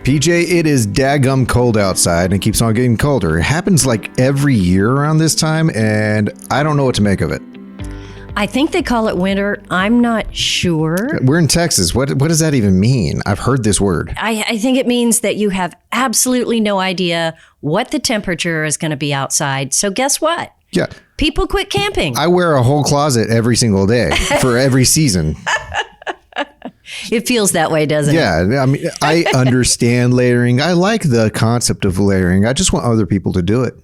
PJ, it is daggum cold outside and it keeps on getting colder. It happens like every year around this time, and I don't know what to make of it. I think they call it winter. I'm not sure. We're in Texas. What does that even mean? I've heard this word. I think it means that you have absolutely no idea what the temperature is going to be outside. So guess what? Yeah. People quit camping. I wear a whole closet every single day for every season. It feels that way, doesn't it? Yeah. I mean, I understand layering. I like the concept of layering. I just want other people to do it.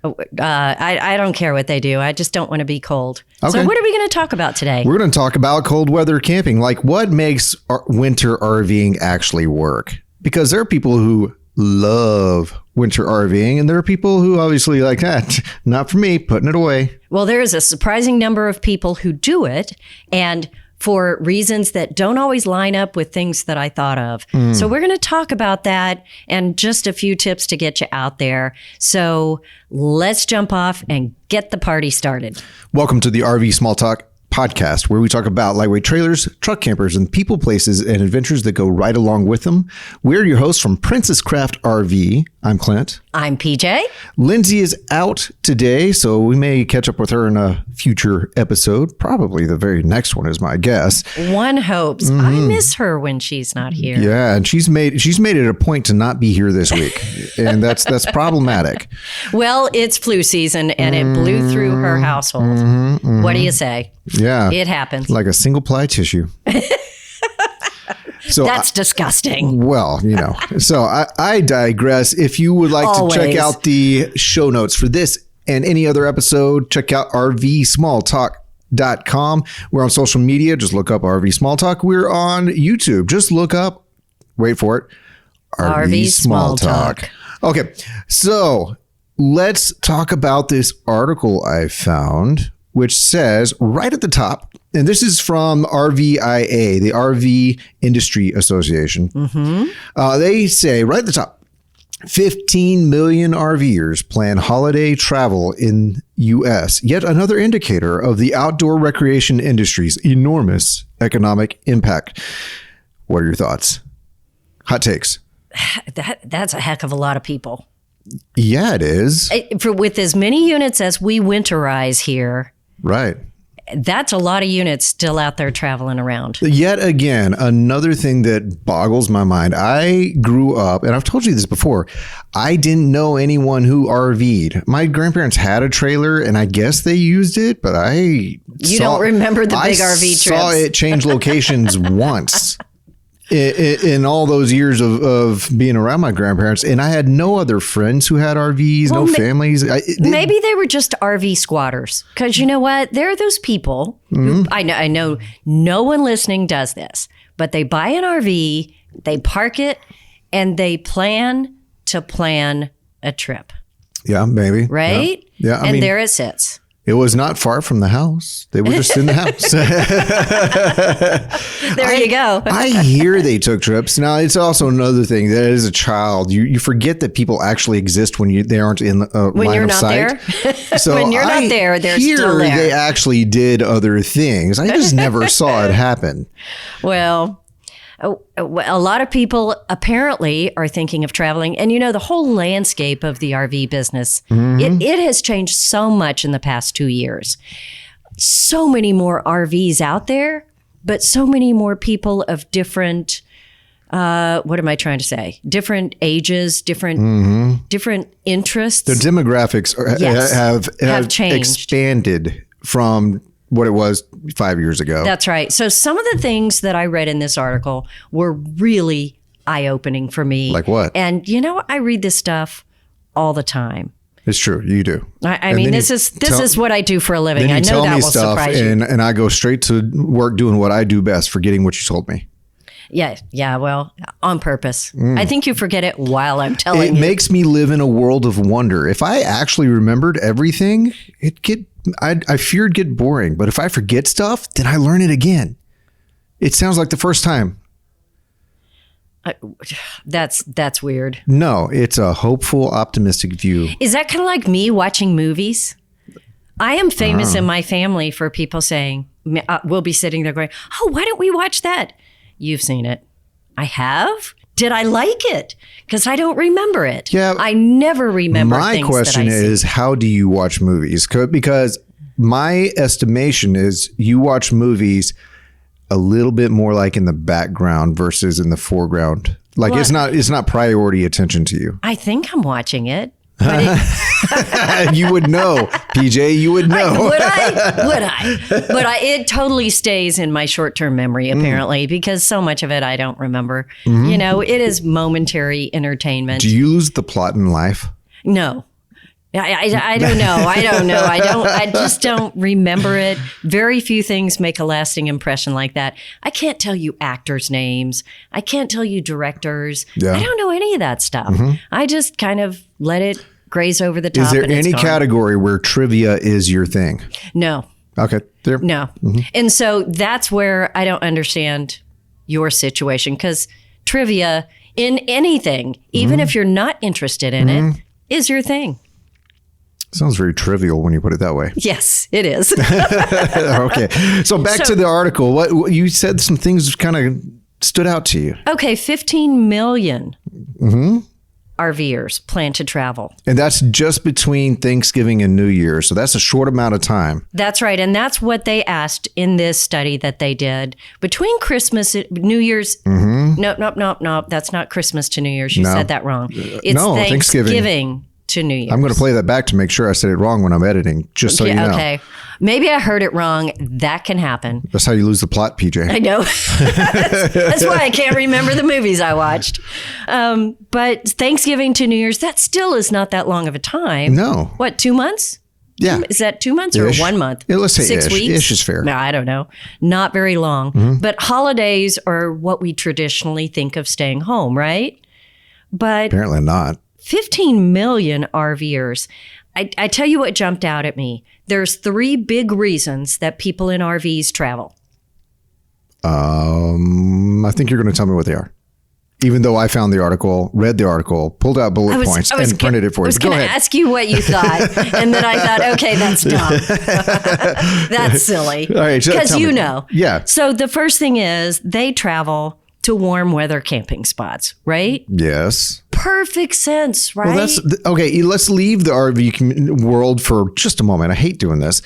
I don't care what they do. I just don't want to be cold. Okay. So what are we going to talk about today? We're going to talk about cold weather camping, like what makes winter RVing actually work. Because there are people who love winter RVing, and there are people who obviously like that. Not for me, putting it away. Well, there is a surprising number of people who do it, and for reasons that don't always line up with things that I thought of. So we're going to talk about that and just a few tips to get you out there. So let's jump off and get the party started. Welcome to the RV Small Talk podcast, where we talk about lightweight trailers, truck campers, and people, places, and adventures that go right along with them. We're your hosts from Princess Craft RV. I'm Clint. I'm PJ. Lindsay is out today, so we may catch up with her in a future episode. Probably the very next one is my guess. One hopes. I miss her when she's not here. Yeah, and she's made it a point to not be here this week, and that's problematic. Well, it's flu season, and it blew through her household. What do you say? Yeah, it happens. Like a single ply tissue. So that's disgusting. Well, so I digress. If you would like to check out the show notes for this and any other episode, check out rvsmalltalk.com. We're on social media. Just look up RV Small Talk. We're on YouTube. Just look up, wait for it, RV Small Talk. Okay, so let's talk about this article I found, which says right at the top, and this is from RVIA, the RV Industry Association. They say right at the top, 15 million RVers plan holiday travel in U.S., yet another indicator of the outdoor recreation industry's enormous economic impact. What are your thoughts? Hot takes. That's a heck of a lot of people. Yeah, it is. With as many units as we winterize here. Right. That's a lot of units still out there traveling around. Yet again, another thing that boggles my mind. I grew up, and I've told you this before, I didn't know anyone who RV'd. My grandparents had a trailer, and I guess they used it, but You don't remember the big RV trips. I saw it change locations once. In all those years of being around my grandparents, and I had no other friends who had RVs, no families. Maybe they were just RV squatters, because you know what? There are those people who, I know no one listening does this, but they buy an RV, they park it, and they plan a trip. Yeah, maybe. Right? Yeah. And there it sits. It was not far from the house. They were just in the house. There you go. I hear they took trips. Now, it's also another thing that as a child, you forget that people actually exist when they aren't in line of sight. So when you're not there, they're still there. They actually did other things. I just never saw it happen. Well, a lot of people apparently are thinking of traveling. And, the whole landscape of the RV business, it has changed so much in the past 2 years. So many more RVs out there, but so many more people of different, what am I trying to say? Different ages, different interests. The demographics have changed. Expanded from what it was 5 years ago. That's right. So some of the things that I read in this article were really eye-opening for me. Like what? And I read this stuff all the time. It's true. You do. I mean, this is what I do for a living. I know that will surprise you. And I go straight to work doing what I do best, forgetting what you told me. Yeah. Well, on purpose. I think you forget it while I'm telling you. It makes me live in a world of wonder. If I actually remembered everything, I fear it'd get boring. But if I forget stuff, then I learn it again. It sounds like the first time. That's weird. No, it's a hopeful, optimistic view. Is that kind of like me watching movies? I am famous in my family for people saying, we'll be sitting there going, oh, why don't we watch that? You've seen it. I have? did I like it? Because I don't remember it. Yeah. I never remember My things question that I is, see. how do you watch movies? Because my estimation is you watch movies a little bit more like in the background versus in the foreground. Like Well, it's not priority attention to you. I think I'm watching it. But it, You would know, PJ. You would know. would I? But it totally stays in my short-term memory, apparently, because so much of it I don't remember. You know, it is momentary entertainment. Do you lose the plot in life? No. I don't know. I just don't remember it. Very few things make a lasting impression like that. I can't tell you actors' names. I can't tell you directors. Yeah. I don't know any of that stuff. I just kind of let it graze over the top. Is there and it's any gone. category where trivia is your thing? No. Okay. There. No. And so that's where I don't understand your situation, because trivia in anything, even if you're not interested in it, is your thing. Sounds very trivial when you put it that way. Yes, it is. Okay. So back to the article. What you said, some things kind of stood out to you. Okay, 15 million RVers plan to travel. And that's just between Thanksgiving and New Year. So that's a short amount of time. That's right. And that's what they asked in this study that they did. Between Christmas and New Year's. Nope. That's not Christmas to New Year's. You said that wrong. It's no, Thanksgiving to New Year's. I'm going to play that back to make sure I said it wrong when I'm editing, just so you know. Okay. Maybe I heard it wrong. That can happen. That's how you lose the plot, PJ. I know. That's why I can't remember the movies I watched. But Thanksgiving to New Year's, that still is not that long of a time. No. What, 2 months? Yeah. Is that 2 months or Ish. 1 month? Yeah, let's say 6 ish. weeks? Ish is fair. No, I don't know. Not very long. But holidays are what we traditionally think of staying home, right? But Apparently not. 15 million RVers. I tell you what jumped out at me. There's 3 big reasons that people in RVs travel. I think you're going to tell me what they are. Even though I found the article, read the article, pulled out bullet points, and printed it for you. I was Go going to ahead. ask you what you thought, and then I thought, okay, that's dumb. That's silly. All right, so Because tell you me. know. Yeah. So the first thing is they travel to warm weather camping spots, right? Yes. Perfect sense, right? Well, that's okay. Let's leave the RV world for just a moment. I hate doing this,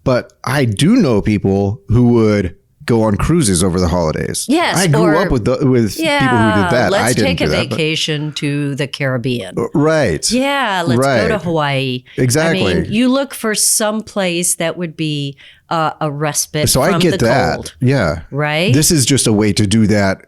but I do know people who would go on cruises over the holidays. Yes, I grew or- up with people who did that. Let's I didn't take a do that, vacation to the Caribbean. right. Yeah, let's go to Right. Hawaii. Exactly. I mean, you look for some place that would be a respite So from I get the that. cold, Yeah. right? This is just a way to do that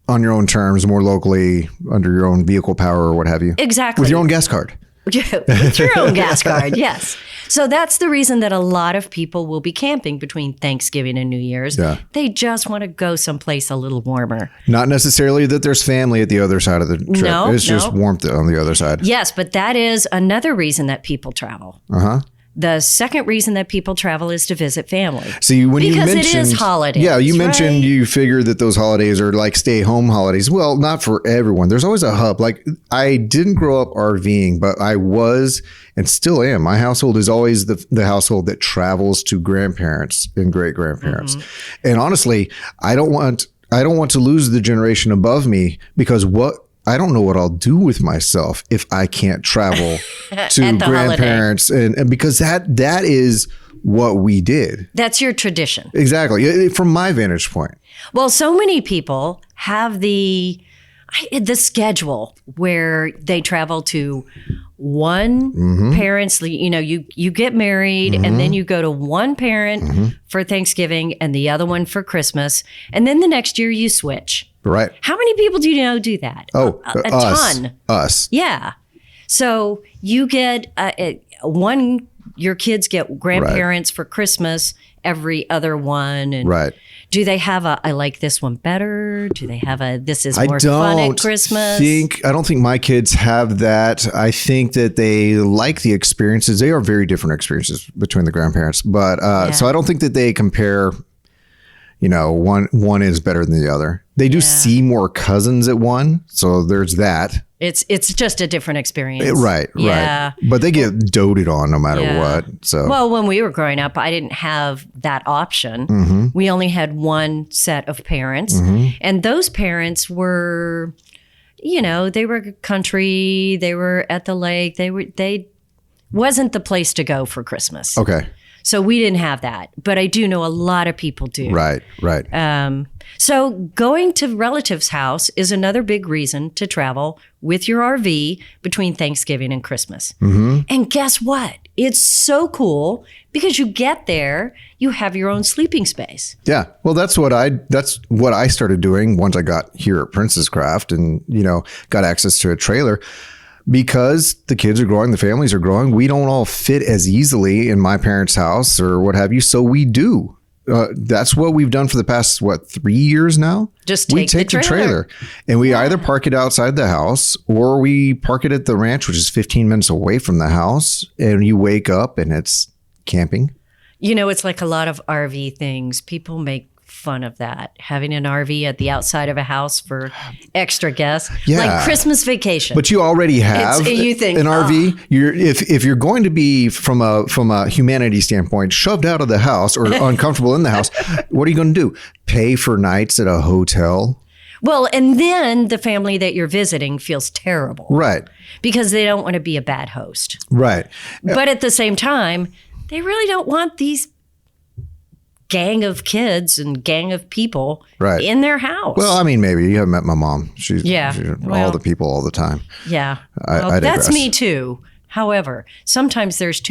on your own terms, more locally, under your own vehicle power or what have you. Exactly. With your own gas card. With your own gas card, yes. So that's the reason that a lot of people will be camping between Thanksgiving and New Year's. Yeah. They just want to go someplace a little warmer. Not necessarily that there's family at the other side of the trip. No, it's just no. warmth on the other side. Yes, but that is another reason that people travel. Uh-huh. The second reason that people travel is to visit family. See, when you Because it mentioned is holidays, yeah, you mentioned right? you figure that those holidays are like stay-home holidays. Well, not for everyone. There's always a hub. Like I didn't grow up RVing, but I was and still am. My household is always the household that travels to grandparents and great grandparents. And honestly, I don't want to lose the generation above me because I don't know what I'll do with myself if I can't travel to At the grandparents and because that is what we did. That's your tradition. Exactly. From my vantage point. Well, so many people have the schedule where they travel to one parent's, you get married and then you go to one parent for Thanksgiving and the other one for Christmas. And then the next year you switch. Right. How many people do you know do that? Oh, a us. ton. Us. Yeah. So you get your kids get grandparents for Christmas, every other one. And Right. do they have I like this one better? Do they have this is I more fun at don't Christmas? I don't think my kids have that. I think that they like the experiences. They are very different experiences between the grandparents, but so I don't think that they compare. One is better than the other. They do see more cousins at one, so there's that. It's just a different experience. Right. Yeah. But they get doted on no matter what. So Well, when we were growing up, I didn't have that option. We only had one set of parents, and those parents were they were country, they were at the lake, they wasn't the place to go for Christmas. Okay. So we didn't have that, but I do know a lot of people do. Right. So going to relatives' house is another big reason to travel with your RV between Thanksgiving and Christmas. Mm-hmm. And guess what? It's so cool because you get there, you have your own sleeping space. Yeah. Well, that's what I started doing once I got here at Princess Craft and, got access to a trailer. Because the kids are growing, the families are growing, we don't all fit as easily in my parents' house or what have you. So we do. That's what we've done for the past, 3 years now? We take the trailer. And we either park it outside the house or we park it at the ranch, which is 15 minutes away from the house. And you wake up and it's camping. It's like a lot of RV things. People make fun of that, having an RV at the outside of a house for extra guests, like Christmas vacation. But you already have you think, an RV. If you're going to be from a humanity standpoint shoved out of the house or uncomfortable in the house, what are you going to do? Pay for nights at a hotel? Well, and then the family that you're visiting feels terrible, right? Because they don't want to be a bad host, right? But at the same time, they really don't want these gang of kids and gang of people in their house. Well, I mean, maybe you haven't met my mom. She's all the people all the time. Yeah. I that's me too. However, sometimes there's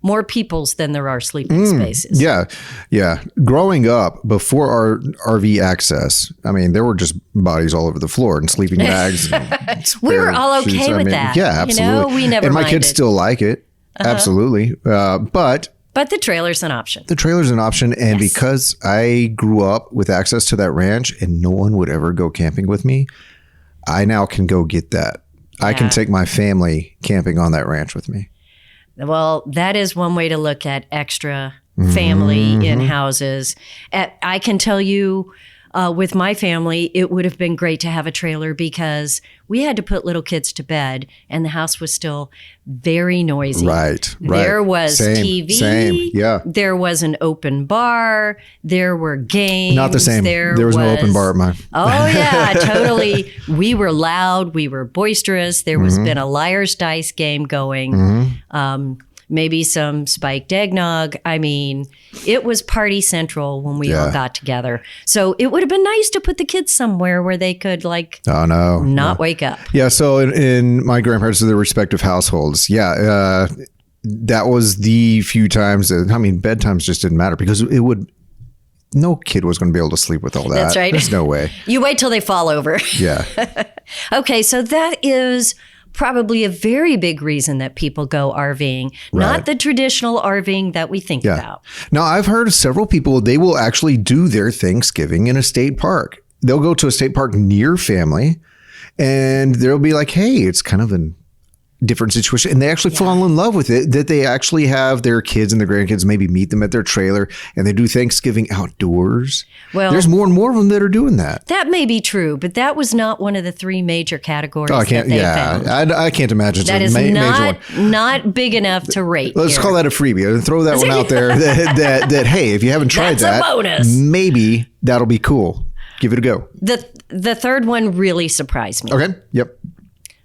more peoples than there are sleeping spaces. Yeah. Yeah. Growing up before our RV access, I mean, there were just bodies all over the floor and sleeping bags. And we were all okay with that. Yeah, absolutely. We never and my minded. kids still like it. Absolutely. But the trailer's an option. The trailer's an option. And because I grew up with access to that ranch and no one would ever go camping with me, I now can go get that. I can take my family camping on that ranch with me. Well, that is one way to look at extra family in houses. I can tell you, with my family, it would have been great to have a trailer because we had to put little kids to bed and the house was still very noisy. Right. There was TV. Same. Yeah. There was an open bar. There were games. Not the same. There was no open bar at mine. Oh, yeah, totally. We were loud. We were boisterous. There was been a liar's dice game going. Maybe some spiked eggnog. I mean, it was party central when we all got together. So it would have been nice to put the kids somewhere where they could not wake up. Yeah. So in my grandparents' their respective households, that was the few times bedtimes just didn't matter because no kid was going to be able to sleep with all that. That's right. There's no way. You wait till they fall over. Yeah. Okay. So that is probably a very big reason that people go RVing, not the traditional RVing that we think about. Now, I've heard of several people, they will actually do their Thanksgiving in a state park. They'll go to a state park near family and they'll be like, hey, it's kind of a different situation. And they actually fall in love with it, that they actually have their kids and their grandkids maybe meet them at their trailer and they do Thanksgiving outdoors. Well, there's more and more of them that are doing that. That may be true, but that was not one of the three major categories that they found. I can't imagine that is major one. Not big enough to rate. Let's call that a freebie and throw that one out there that hey, if you haven't tried That's a bonus. Maybe that'll be cool. Give it a go. The third one really surprised me. Okay. Yep.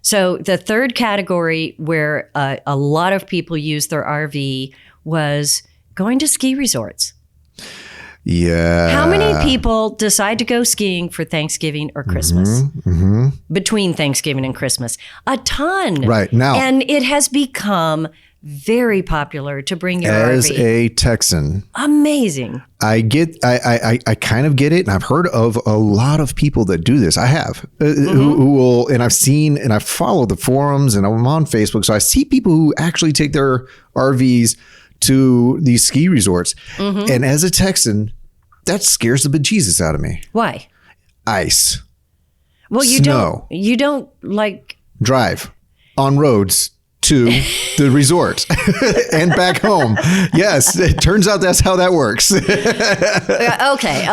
So the third category where a lot of people use their RV was going to ski resorts. Yeah. How many people decide to go skiing for Thanksgiving or Christmas? Between Thanksgiving and Christmas? A ton. Right. Now. And it has become very popular to bring your as RV. A Texan. Amazing. I kind of get it. And I've heard of a lot of people that do this. I have who will, and I've seen, and I've followed the forums and I'm on Facebook. So I see people who actually take their RVs to these ski resorts. And as a Texan, that scares the bejesus out of me. Why? Ice. Well, Snow. You don't like drive on roads to the resort and back home. Yes, it turns out that's how that works. Okay.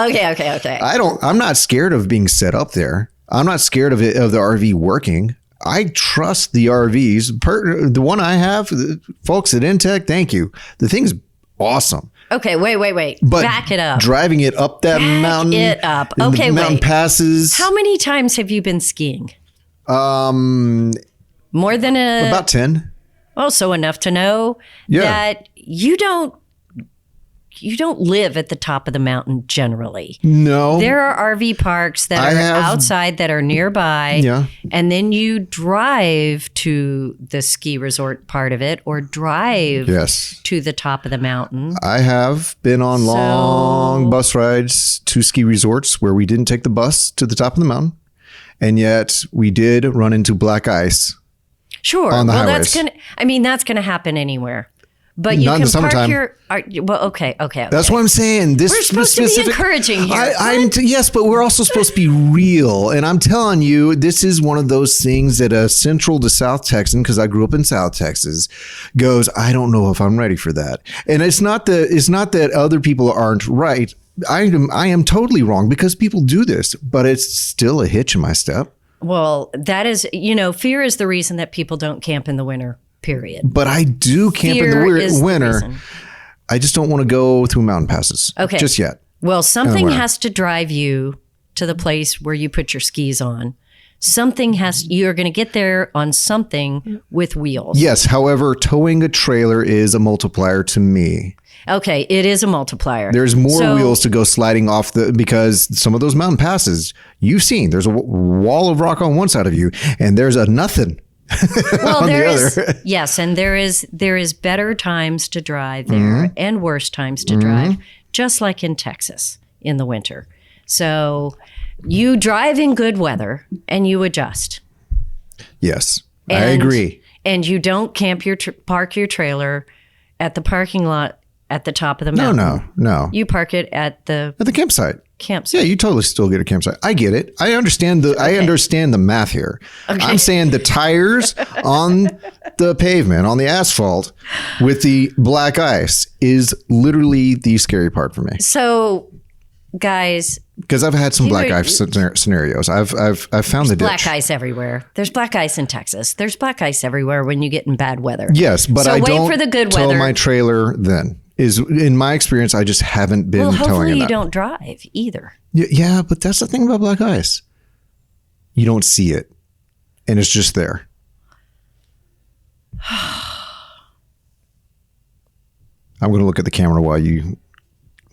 I'm not scared of being set up there. I'm not scared of the RV working. I trust the RVs. The one I have, folks at Intech, thank you. The thing's awesome. Okay, wait. But back it up. Driving it up that mountain. Back it up. Okay, wait. Mountain passes. How many times have you been skiing? More than About 10. Also enough to know that you don't live at the top of the mountain generally. No. There are RV parks that are outside that are nearby. Yeah. And then you drive to the ski resort part of it or drive to the top of the mountain. I have been on long bus rides to ski resorts where we didn't take the bus to the top of the mountain. And yet we did run into black ice. Sure. On the highways. That's going to happen anywhere. But you Not can park summertime. okay. That's what I'm saying. We're supposed to be encouraging here. Yes, but we're also supposed to be real. And I'm telling you, this is one of those things that a Central to South Texan, because I grew up in South Texas, goes, I don't know if I'm ready for that. And it's not that other people aren't right. I am totally wrong because people do this, but it's still a hitch in my step. Well, that is, fear is the reason that people don't camp in the winter. Period. But I do camp in the winter. I just don't want to go through mountain passes. Okay. Just yet. Well, something has to drive you to the place where you put your skis on. You're going to get there on something with wheels. Yes. However, towing a trailer is a multiplier to me. Okay. It is a multiplier. There's more wheels to go sliding off because some of those mountain passes you've seen, there's a wall of rock on one side of you and there's a nothing. Well, there is, yes, and there is better times to drive there and worse times to drive, just like in Texas in the winter. So you drive in good weather and you adjust. Yes, I agree. And you don't park your trailer at the parking lot at the top of the mountain. No. You park it at the campsite. Campsite. Yeah, you totally still get a campsite. I get it. I understand the math here. Okay. I'm saying the tires on the pavement, on the asphalt with the black ice is literally the scary part for me. So, guys, because I've had some black ice scenarios. I've found the ditch. Black ice everywhere. There's black ice in Texas. There's black ice everywhere when you get in bad weather. Yes, but I don't for the good tow weather. my trailer then. Is in my experience, I just haven't been towing it. Hopefully you don't drive either. Yeah, but that's the thing about black ice. You don't see it, and it's just there. I'm going to look at the camera while you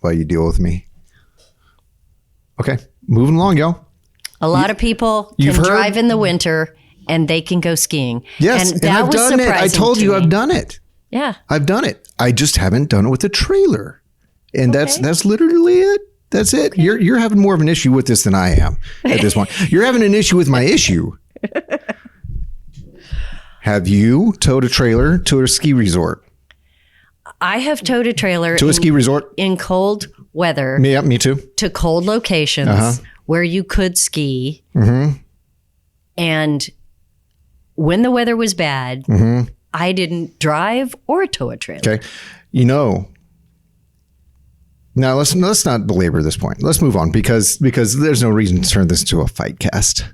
deal with me. Okay, moving along, y'all. A lot of people can drive in the winter, and they can go skiing. Yes, and I've done it. I told you I've done it. Yeah. I've done it. I just haven't done it with a trailer. And that's literally it. That's it. Okay. You're having more of an issue with this than I am at this point. You're having an issue with my issue. Have you towed a trailer to a ski resort? I have towed a trailer to a ski resort in cold weather. Yeah, me too. To cold locations where you could ski. Mm-hmm. And when the weather was bad, I didn't drive or tow a trailer. Okay. Now let's not belabor this point. Let's move on because there's no reason to turn this into a fight cast.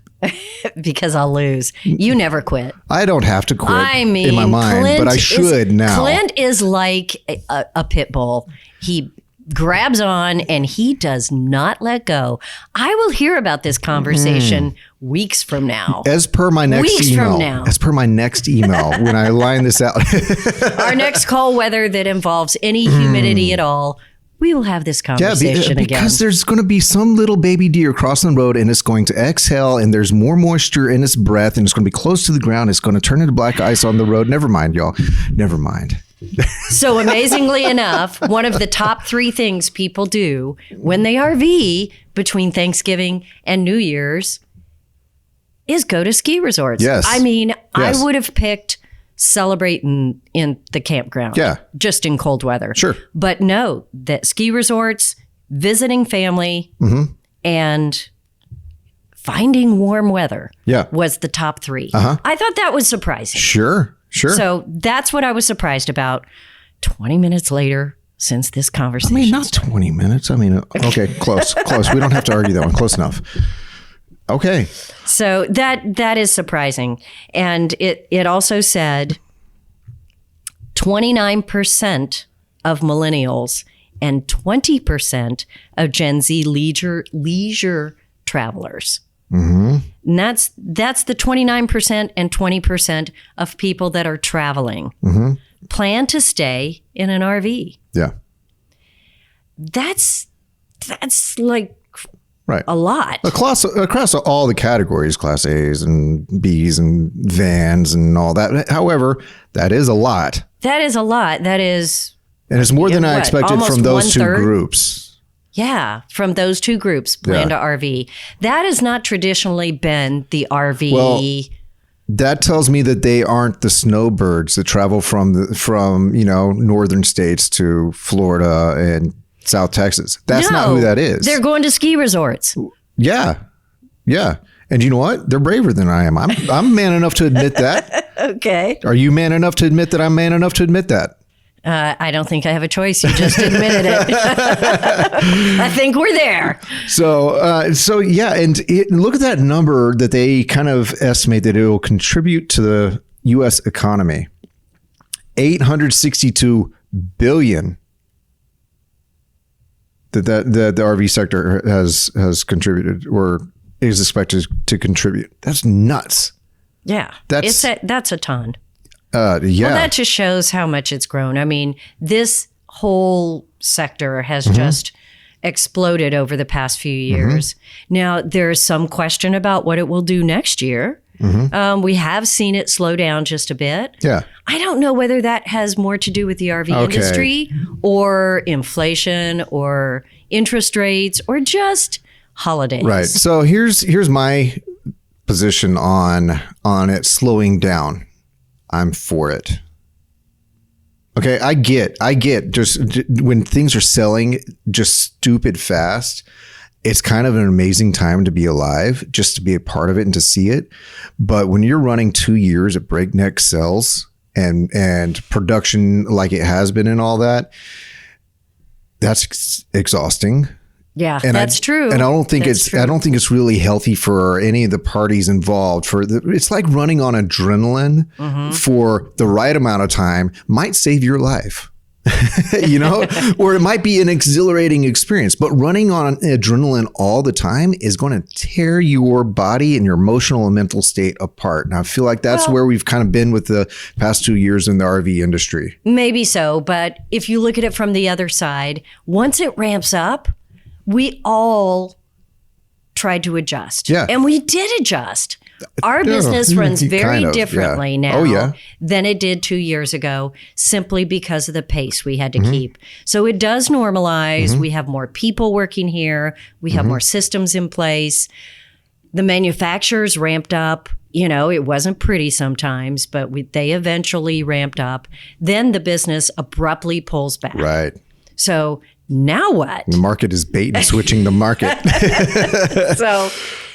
Because I'll lose. You never quit. I don't have to quit in my mind, Clint, but I should now. Clint is like a pit bull. He grabs on and he does not let go. I will hear about this conversation weeks from now. As per my next email. When I line this out. Our next cold weather that involves any humidity at all, we will have this conversation again. Because there's going to be some little baby deer crossing the road and it's going to exhale and there's more moisture in its breath and it's going to be close to the ground. It's going to turn into black ice on the road. Never mind, y'all. Never mind. So amazingly enough, one of the top 3 things people do when they RV between Thanksgiving and New Year's is go to ski resorts. Yes. I mean, I would have picked celebrating in the campground. Yeah. Just in cold weather. Sure. But no, that ski resorts, visiting family, and finding warm weather was the top 3. I thought that was surprising. Sure. So that's what I was surprised about 20 minutes later since this conversation. I mean, not 20 minutes. I mean, okay, close. We don't have to argue that one. Close enough. Okay. So that is surprising. And it also said 29% of millennials and 20% of Gen Z leisure travelers And that's the 29% and 20% of people that are traveling. Plan to stay in an RV. Yeah. That's like right. a lot. Across all the categories, Class A's and B's and vans and all that. However, that is a lot. That is a lot. That is... And it's more than I expected almost from those two 1/3? groups. Yeah, from those two groups, plan to RV. That has not traditionally been the RV. Well, that tells me that they aren't the snowbirds that travel from northern states to Florida and South Texas. That's not who that is. They're going to ski resorts. Yeah. Yeah. And you know what? They're braver than I am. I'm man enough to admit that. Okay. Are you man enough to admit that I'm man enough to admit that? I don't think I have a choice. You just admitted it. I think we're there. So yeah, and look at that number that they kind of estimate that it will contribute to the U.S. economy. $862 billion that the RV sector has contributed or is expected to contribute. That's nuts. Yeah, that's a ton. Yeah. Well, that just shows how much it's grown. I mean, this whole sector has just exploded over the past few years. Now, there's some question about what it will do next year. We have seen it slow down just a bit. Yeah. I don't know whether that has more to do with the RV industry or inflation or interest rates or just holidays. Right. So here's my position on it slowing down. I'm for it. Okay, I get just when things are selling just stupid fast, it's kind of an amazing time to be alive, just to be a part of it and to see it. But when you're running 2 years at breakneck sales and production like it has been and all that, that's exhausting. Yeah, and that's true. And I don't think true. I don't think it's really healthy for any of the parties involved. It's like running on adrenaline for the right amount of time might save your life. Or it might be an exhilarating experience, but running on adrenaline all the time is going to tear your body and your emotional and mental state apart. And I feel like that's where we've kind of been with the past 2 years in the RV industry. Maybe so, but if you look at it from the other side, once it ramps up, we all tried to adjust. Yeah. And we did adjust. Our business runs very differently now than it did 2 years ago, simply because of the pace we had to keep. So it does normalize. We have more people working here. We have more systems in place. The manufacturers ramped up. It wasn't pretty sometimes, but they eventually ramped up. Then the business abruptly pulls back. Right. So now what? The market is bait and switching the market.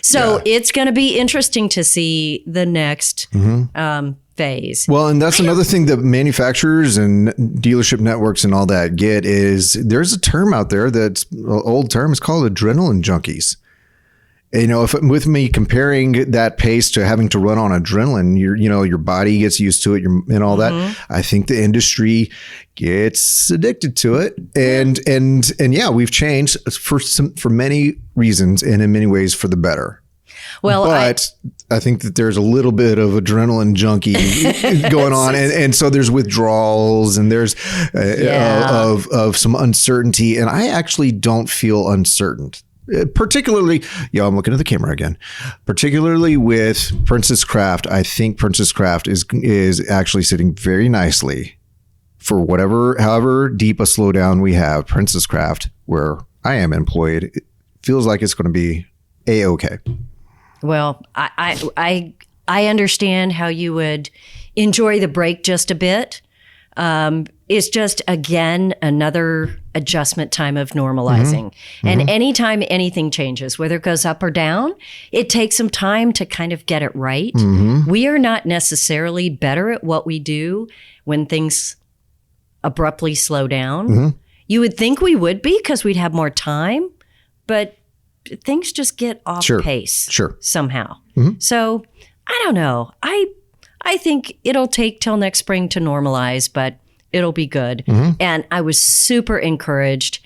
So it's going to be interesting to see the next phase. Well, and that's another thing that manufacturers and dealership networks and all that get is there's a term out there that's an old term. It's called adrenaline junkies. If with me comparing that pace to having to run on adrenaline, your body gets used to it and all that. I think the industry gets addicted to it. And yeah, we've changed for many reasons and in many ways for the better. Well, but I think that there's a little bit of adrenaline junkie going on. And so there's withdrawals and there's of some uncertainty. And I actually don't feel uncertain. Particularly, I'm looking at the camera again. Particularly with Princess Craft, I think Princess Craft is actually sitting very nicely for however deep a slowdown we have. Princess Craft, where I am employed, it feels like it's going to be A-okay. Well, I understand how you would enjoy the break just a bit. It's just, again, another adjustment time of normalizing. And anytime anything changes, whether it goes up or down, it takes some time to kind of get it right. We are not necessarily better at what we do when things abruptly slow down. You would think we would be because we'd have more time, but things just get off pace somehow. So I don't know. I think it'll take till next spring to normalize, but it'll be good. And I was super encouraged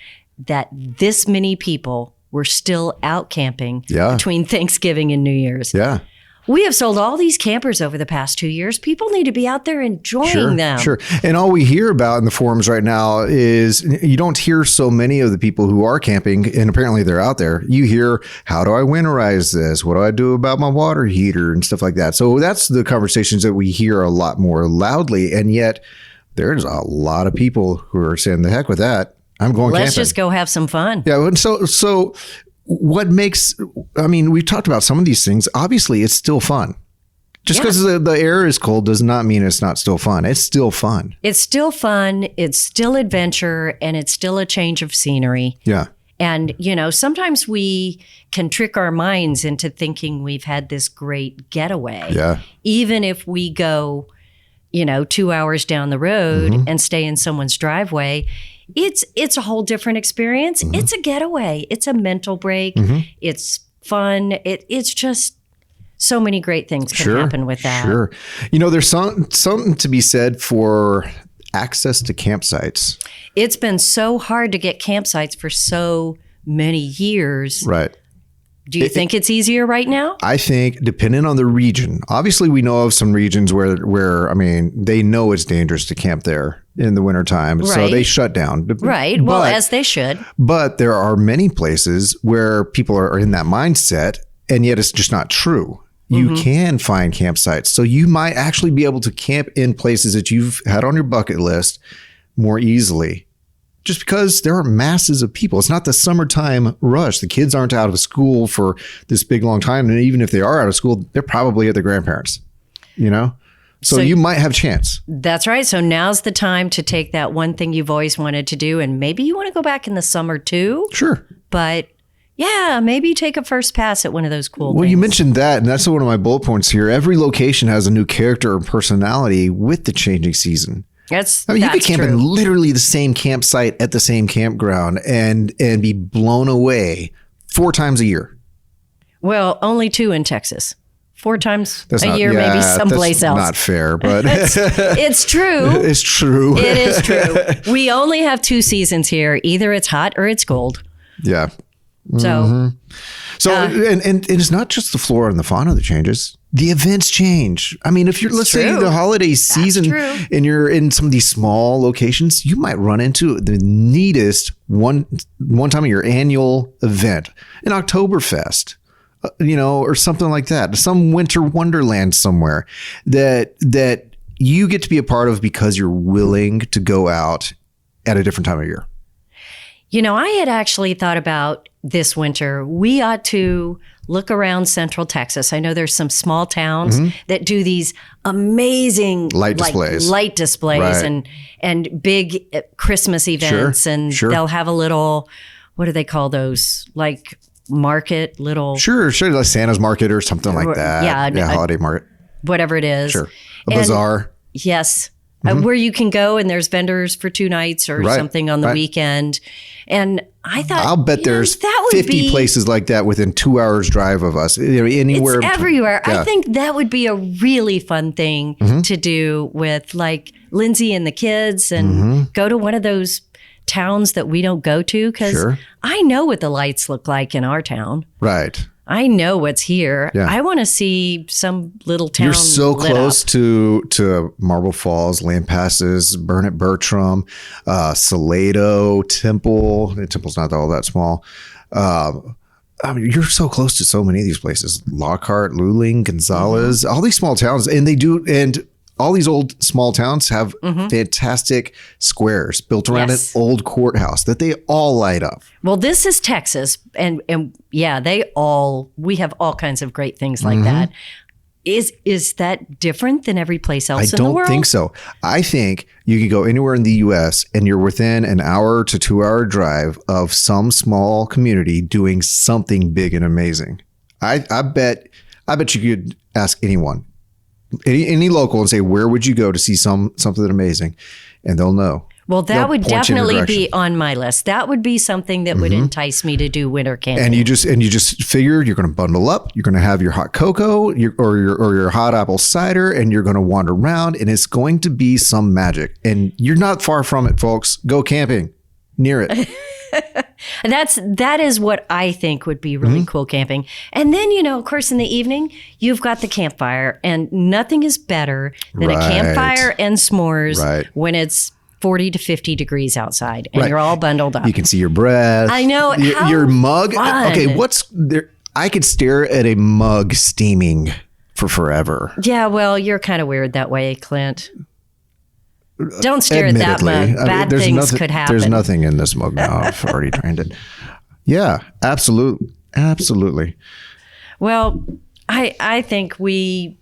that this many people were still out camping Yeah. between Thanksgiving and New Year's. Yeah. We have sold all these campers over the past 2 years. People need to be out there enjoying them. Sure. And all we hear about in the forums right now is you don't hear so many of the people who are camping, and apparently they're out there. You hear, how do I winterize this? What do I do about my water heater and stuff like that? So that's the conversations that we hear a lot more loudly. And yet there's a lot of people who are saying, the heck with that. I'm going camping. Let's just go have some fun. Yeah. And so what makes, I mean, we've talked about some of these things. Obviously, it's still fun. Just because the air is cold does not mean it's not still fun. It's still fun. It's still fun. It's still adventure, and it's still a change of scenery. Yeah. And, sometimes we can trick our minds into thinking we've had this great getaway. Yeah. Even if we go, 2 hours down the road and stay in someone's driveway, it's a whole different experience. It's a getaway. It's a mental break. It's fun. It's just so many great things can happen with that. Sure. There's something to be said for access to campsites. It's been so hard to get campsites for so many years. Right. Do you think it's easier right now? I think depending on the region. Obviously, we know of some regions where I mean, they know it's dangerous to camp there in the wintertime. So they shut down. Right. Well, as they should. But there are many places where people are in that mindset, and yet it's just not true. You can find campsites. So you might actually be able to camp in places that you've had on your bucket list more easily. Just because there are masses of people. It's not the summertime rush. The kids aren't out of school for this big long time. And even if they are out of school, they're probably at their grandparents, So you might have a chance. That's right. So now's the time to take that one thing you've always wanted to do. And maybe you want to go back in the summer too. Sure. But yeah, maybe take a first pass at one of those cool things. Well, you mentioned that, and that's one of my bullet points here. Every location has a new character or personality with the changing season. You could camp in literally the same campsite at the same campground and be blown away 4 times a year. Well, only 2 in Texas. 4 times a year, maybe someplace else. Not fair, but it's true. It's true. It is true. We only have 2 seasons here. Either it's hot or it's cold. Yeah. So, and it's not just the flora and the fauna that changes. The events change. I mean, if let's say the holiday season and you're in some of these small locations, you might run into the neatest one time of your annual event, an Oktoberfest, or something like that, some winter wonderland somewhere that you get to be a part of because you're willing to go out at a different time of year. I had actually thought about this winter, we ought to look around Central Texas. I know there's some small towns that do these amazing light displays right. and big Christmas events. Sure. They'll have a little, what do they call those? Like market, little. Sure. Like Santa's market or something like that. Yeah. Holiday market. Whatever it is. Sure. A bazaar. Yes. Where you can go and there's vendors for 2 nights or something on the weekend. And I thought, I'll bet there's 50 places like that within 2 hours drive of us. Anywhere. It's everywhere. Yeah. I think that would be a really fun thing to do with like Lindsay and the kids and go to one of those towns that we don't go to because I know what the lights look like in our town. Right. I know what's here. Yeah. I want to see some little town. You're so close to Marble Falls, Lampasas, Burnett Bertram, Salado, Temple. Temple's not all that small. I mean, you're so close to so many of these places. Lockhart, Luling, Gonzales, all these small towns. And all these old small towns have fantastic squares built around an old courthouse that they all light up. Well, this is Texas. And yeah, we have all kinds of great things like that. Is that different than every place else in the world? I don't think so. I think you can go anywhere in the U.S. and you're within an hour to 2 hour drive of some small community doing something big and amazing. I bet you could ask anyone. Any local and say, where would you go to see something amazing? And they'll know. Well, that would definitely be on my list. That would be something that would entice me to do winter camping. And you just figure you're going to bundle up. You're going to have your hot cocoa or your hot apple cider, and you're going to wander around, and it's going to be some magic. And you're not far from it, folks. Go camping near it. That is what I think would be really cool camping. And then, of course, in the evening, you've got the campfire, and nothing is better than a campfire and s'mores when it's 40 to 50 degrees outside and you're all bundled up. You can see your breath. I know. Your mug. Fun. Okay, what's there? I could stare at a mug steaming for forever. Yeah, well, you're kind of weird that way, Clint. Don't stare at that mug. Bad things could happen. There's nothing in this mug now. I've already drained it. Yeah, absolutely. Well, I think we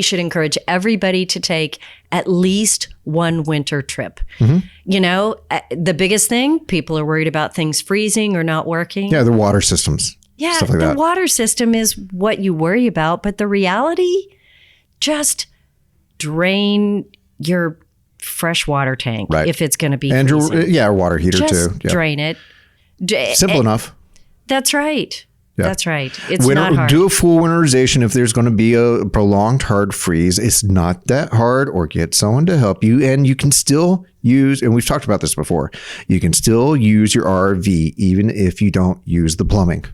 should encourage everybody to take at least one winter trip. The biggest thing, people are worried about things freezing or not working. Yeah, the water systems. Yeah, stuff like the that. water system is what you worry about, but the reality, just drain your fresh water tank if it's going to be and freezing. a water heater just too. Drain it. Simple enough. That's right. Yeah. That's right. It's not hard. hard. Do a full winterization if there's going to be a prolonged hard freeze. It's not that hard, or get someone to help you. And you can still use, and we've talked about this before, you can still use your RV even if you don't use the plumbing.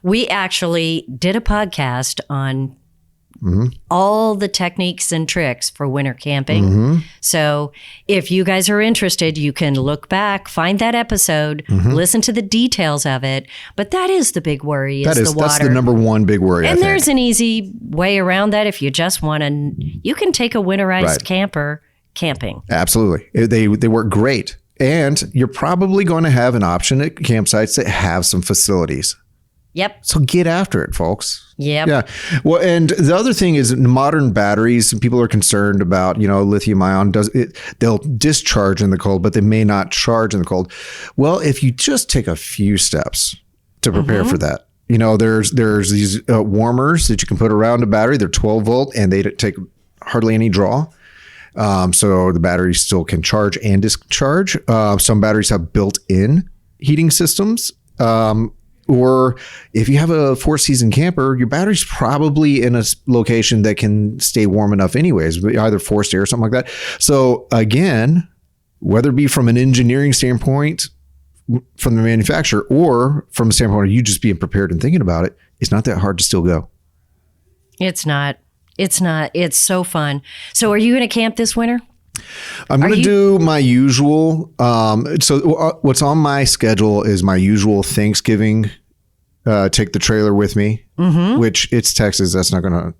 We actually did a podcast on all the techniques and tricks for winter camping. So if you guys are interested, you can look back, find that episode, listen to the details of it. But that is the big worry, is the water. That's the number one big worry, And there's an easy way around that if you just want to. You can take a winterized camper camping. Absolutely. They work great. And you're probably going to have an option at campsites that have some facilities. Yep. So get after it, folks. Yep. Yeah. Well, and the other thing is modern batteries. People are concerned about, lithium ion they'll discharge in the cold, but they may not charge in the cold. Well, if you just take a few steps to prepare for that, there's these warmers that you can put around a battery. They're 12 volt and they take hardly any draw. So the battery still can charge and discharge. Some batteries have built-in heating systems. Or if you have a 4-season camper, your battery's probably in a location that can stay warm enough anyways, either forced air or something like that. So again, whether it be from an engineering standpoint from the manufacturer or from a standpoint of you just being prepared and thinking about it, it's not that hard to still go. It's not. It's so fun. So are you going to camp this winter? I'm going to do my usual. So what's on my schedule is my usual Thanksgiving, take the trailer with me, which it's Texas. That's not going to,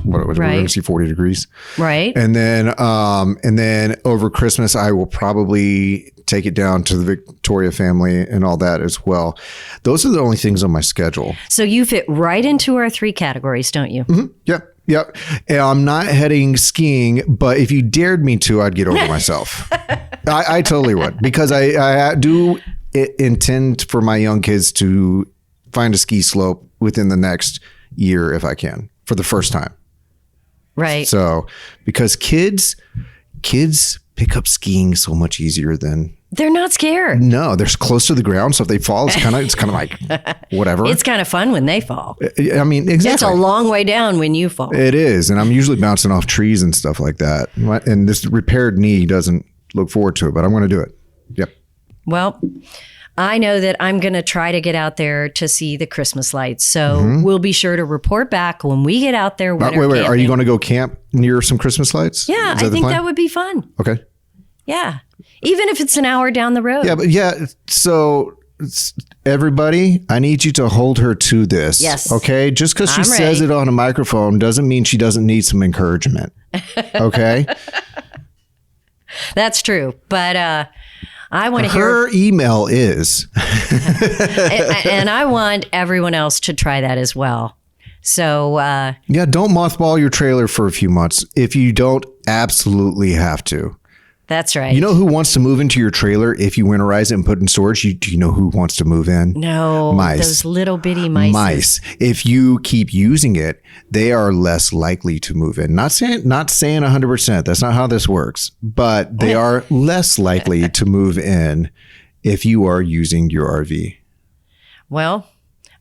we're going to see 40 degrees. Right. And then over Christmas, I will probably take it down to the Victoria family and all that as well. Those are the only things on my schedule. So you fit right into our 3 categories, don't you? Yep. And I'm not heading skiing, but if you dared me to, I'd get over myself. I totally would, because I do intend for my young kids to find a ski slope within the next year if I can, for the first time. Right. So, because kids pick up skiing so much easier than... They're not scared. No, they're close to the ground. So if they fall, it's kind of like whatever. It's kind of fun when they fall. I mean, exactly. It's a long way down when you fall. It is. And I'm usually bouncing off trees and stuff like that. And this repaired knee doesn't look forward to it, but I'm going to do it. Yep. Well, I know that I'm going to try to get out there to see the Christmas lights. So we'll be sure to report back when we get out there. Wait. Are you going to go camp near some Christmas lights? Yeah, I think that would be fun. Okay. Yeah. Even if it's an hour down the road. Yeah. So everybody, I need you to hold her to this. Yes. Okay. Just because she says it on a microphone doesn't mean she doesn't need some encouragement. Okay. That's true. But I want to hear. Her email is. and I want everyone else to try that as well. So. Don't mothball your trailer for a few months if you don't absolutely have to. That's right. You know who wants to move into your trailer if you winterize it and put it in storage? Do you know who wants to move in? No. Mice. Those little bitty mice. Mice. If you keep using it, they are less likely to move in. Not saying 100%. That's not how this works. But they are less likely to move in if you are using your RV. Well,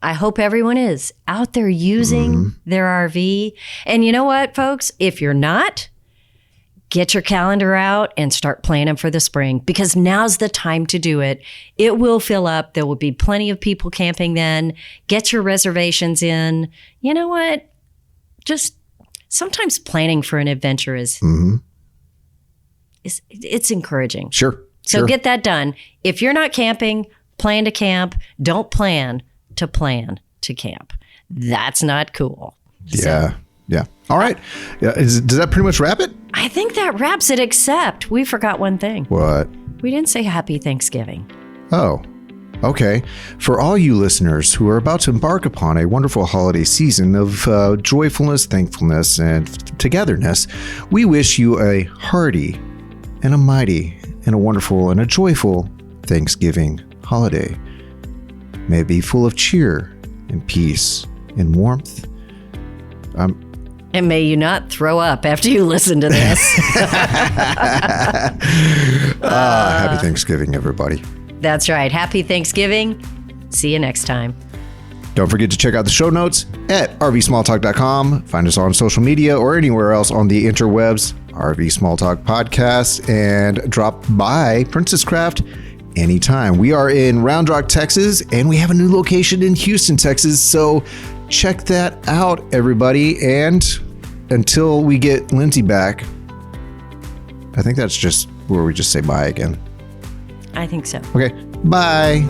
I hope everyone is out there using their RV. And you know what, folks? If you're not, get your calendar out and start planning for the spring, because now's the time to do it. It will fill up. There will be plenty of people camping then. Get your reservations in. You know what? Just sometimes planning for an adventure is it's encouraging. Sure. So get that done. If you're not camping, plan to camp. Don't plan to camp. That's not cool. Yeah. Yeah. All right. Yeah. Does that pretty much wrap it? I think that wraps it, except we forgot one thing. What? We didn't say Happy Thanksgiving. Oh, okay. For all you listeners who are about to embark upon a wonderful holiday season of joyfulness, thankfulness, and togetherness, we wish you a hearty and a mighty and a wonderful and a joyful Thanksgiving holiday. May it be full of cheer and peace and warmth. And may you not throw up after you listen to this. Happy Thanksgiving, everybody. That's right. Happy Thanksgiving. See you next time. Don't forget to check out the show notes at rvsmalltalk.com. Find us on social media or anywhere else on the interwebs, RV Small Talk Podcast, and drop by Princess Craft anytime. We are in Round Rock, Texas, and we have a new location in Houston, Texas. So check that out, everybody. And until we get Lindsay back, I think that's just where we just say bye again. I think so. Okay. Bye.